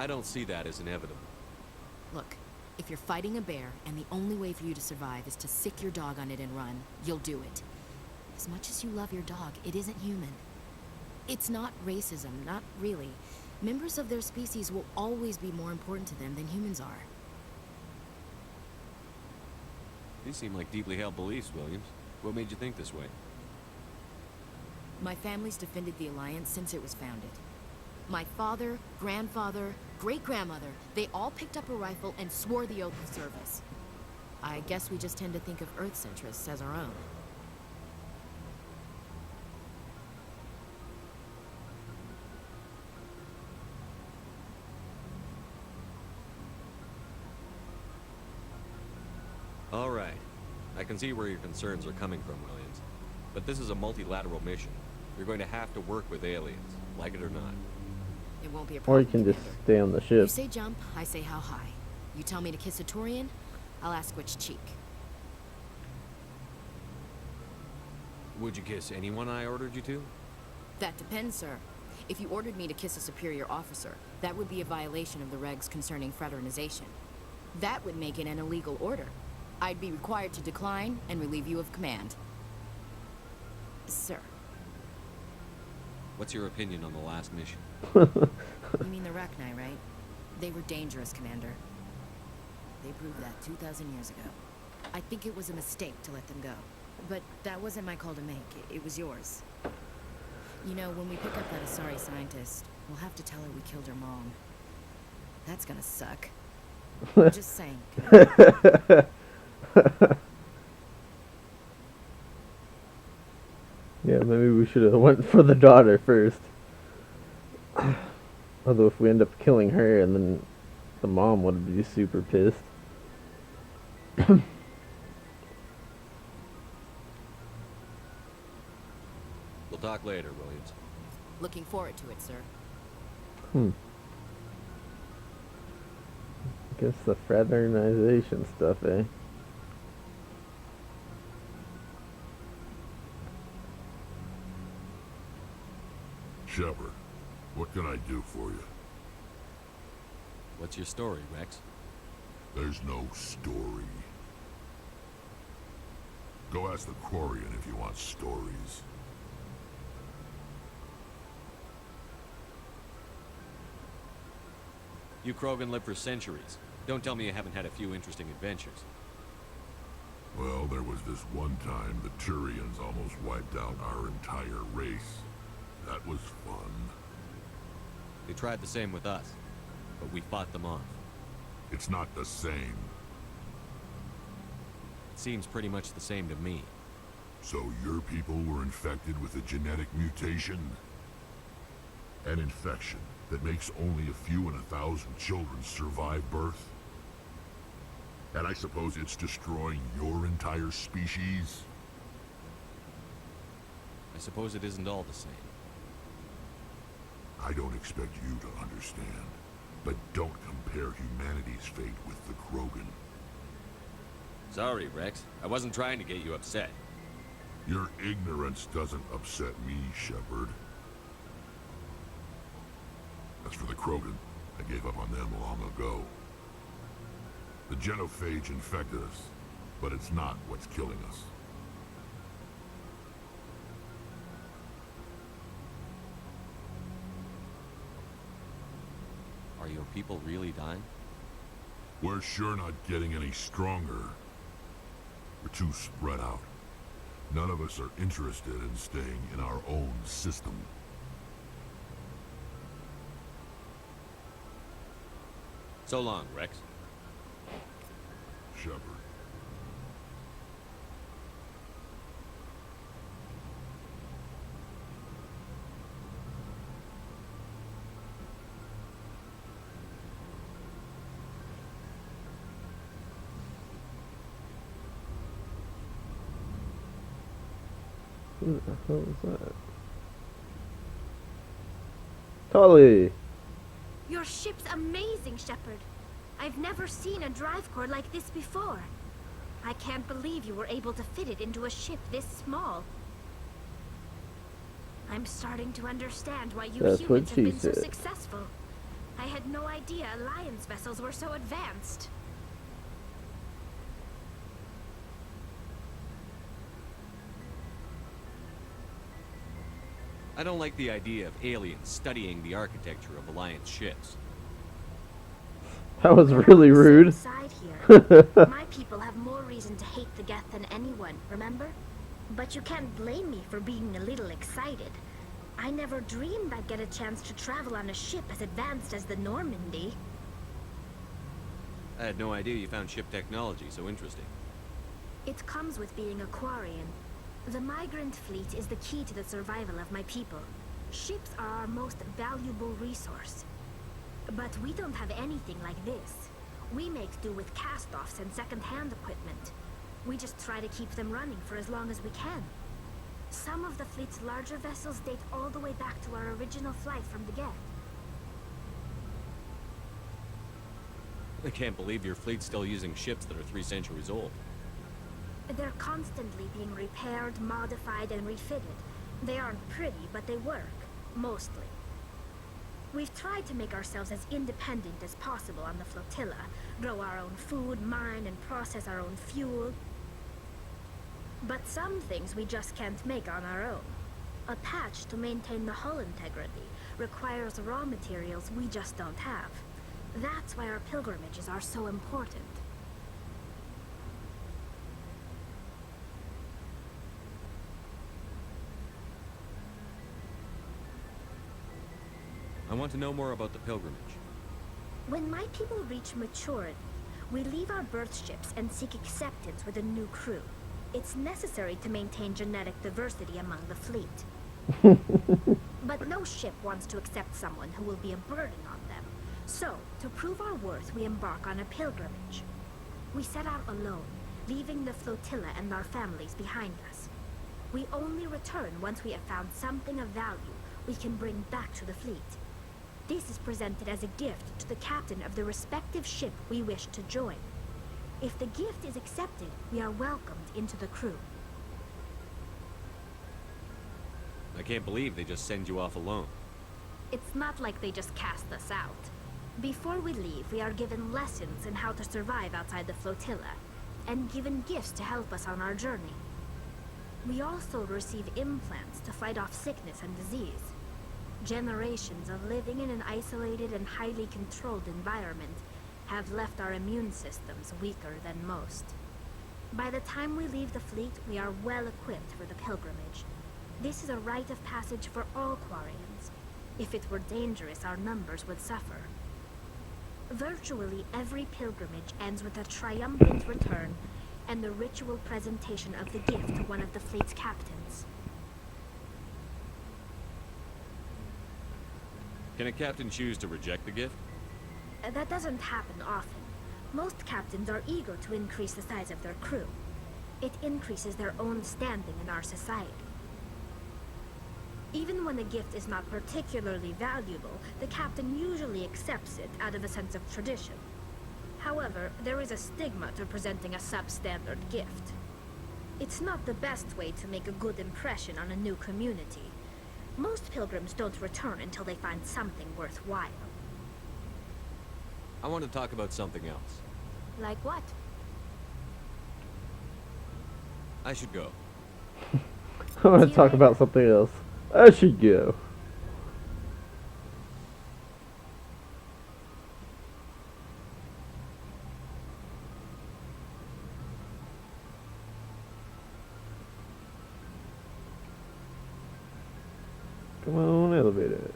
I don't see that as inevitable. Look, if you're fighting a bear and the only way for you to survive is to sick your dog on it and run, you'll do it. As much as you love your dog, it isn't human. It's not racism, not really. Members of their species will always be more important to them than humans are. These seem like deeply held beliefs, Williams. What made you think this way? My family's defended the Alliance since it was founded. My father, grandfather, great-grandmother, they all picked up a rifle and swore the oath of service. I guess we just tend to think of Earth's interests as our own. All right. I can see where your concerns are coming from, Williams. But this is a multilateral mission. You're going to have to work with aliens, like it or not. It won't be a Or problem, you can just Commander. stay on the You ship. say jump, I say how high. You tell me to kiss a Turian, I'll ask which cheek. Would you kiss anyone I ordered you to? That depends, sir. If you ordered me to kiss a superior officer, that would be a violation of the regs concerning fraternization. That would make it an illegal order. I'd be required to decline and relieve you of command. Sir. What's your opinion on the last mission? You mean the Rachni, right? They were dangerous, Commander. They proved that 2,000 years ago. I think it was a mistake to let them go. But that wasn't my call to make. It was yours. You know, when we pick up that Asari scientist, we'll have to tell her we killed her mom. That's gonna suck. Just saying. Yeah, maybe we should have went for the daughter first. Although if we end up killing her, and then the mom would be super pissed. We'll talk later, Williams. Looking forward to it, sir. Guess the fraternization stuff, eh? Shepard, what can I do for you? What's your story, Rex? There's no story. Go ask the Quarian if you want stories. You Krogan lived for centuries. Don't tell me you haven't had a few interesting adventures. Well, there was this one time the Turians almost wiped out our entire race. That was fun. They tried the same with us, but we fought them off. It's not the same. It seems pretty much the same to me. So your people were infected with a genetic mutation? An infection that makes only a few in 1,000 children survive birth? And I suppose it's destroying your entire species? I suppose it isn't all the same. I don't expect you to understand, but don't compare humanity's fate with the Krogan. Sorry, Rex. I wasn't trying to get you upset. Your ignorance doesn't upset me, Shepard. As for the Krogan, I gave up on them long ago. The genophage infected us, but it's not what's killing us. Are your people really dying? We're sure not getting any stronger. We're too spread out. None of us are interested in staying in our own system. So long, Rex. Shepard. Who the hell is that? Tully! Your ship's amazing, Shepard. I've never seen a drive core like this before. I can't believe you were able to fit it into a ship this small. I'm starting to understand why you That's what humans have she been so said. successful. I had had no idea Alliance vessels were so advanced. I don't like the idea of aliens studying the architecture of Alliance ships. That was We're really on the rude. same side here. My people have more reason to hate the Geth than anyone, remember? But you can't blame me for being a little excited. I never dreamed I'd get a chance to travel on a ship as advanced as the Normandy. I had no idea you found ship technology so interesting. It comes with being a Quarian. The migrant fleet is the key to the survival of my people. Ships are our most valuable resource. But we don't have anything like this. We make do with cast-offs and second-hand equipment. We just try to keep them running for as long as we can. Some of the fleet's larger vessels date all the way back to our original flight from the Geth. I can't believe your fleet's still using ships that are 3 centuries old. They're constantly being repaired, modified, and refitted. They aren't pretty, but they work. Mostly. We've tried to make ourselves as independent as possible on the flotilla. Grow our own food, mine, and process our own fuel. But some things we just can't make on our own. A patch to maintain the hull integrity requires raw materials we just don't have. That's why our pilgrimages are so important. I want to know more about the pilgrimage. When my people reach maturity, we leave our birth ships and seek acceptance with a new crew. It's necessary to maintain genetic diversity among the fleet. But no ship wants to accept someone who will be a burden on them. So, to prove our worth, we embark on a pilgrimage. We set out alone, leaving the flotilla and our families behind us. We only return once we have found something of value we can bring back to the fleet. This is presented as a gift to the captain of the respective ship we wish to join. If the gift is accepted, we are welcomed into the crew. I can't believe they just send you off alone. It's not like they just cast us out. Before we leave, we are given lessons in how to survive outside the flotilla, and given gifts to help us on our journey. We also receive implants to fight off sickness and disease. Generations of living in an isolated and highly controlled environment have left our immune systems weaker than most. By the time we leave the fleet, we are well equipped for the pilgrimage. This is a rite of passage for all Quarians. If it were dangerous, our numbers would suffer. Virtually every pilgrimage ends with a triumphant return and the ritual presentation of the gift to one of the fleet's captains. Can a captain choose to reject the gift? That doesn't happen often. Most captains are eager to increase the size of their crew. It increases their own standing in our society. Even when a gift is not particularly valuable, the captain usually accepts it out of a sense of tradition. However, there is a stigma to presenting a substandard gift. It's not the best way to make a good impression on a new community. Most pilgrims don't return until they find something worthwhile. I want to talk about something else. Like what? I should go. I want to talk about something else. I should go. Come on, elevator.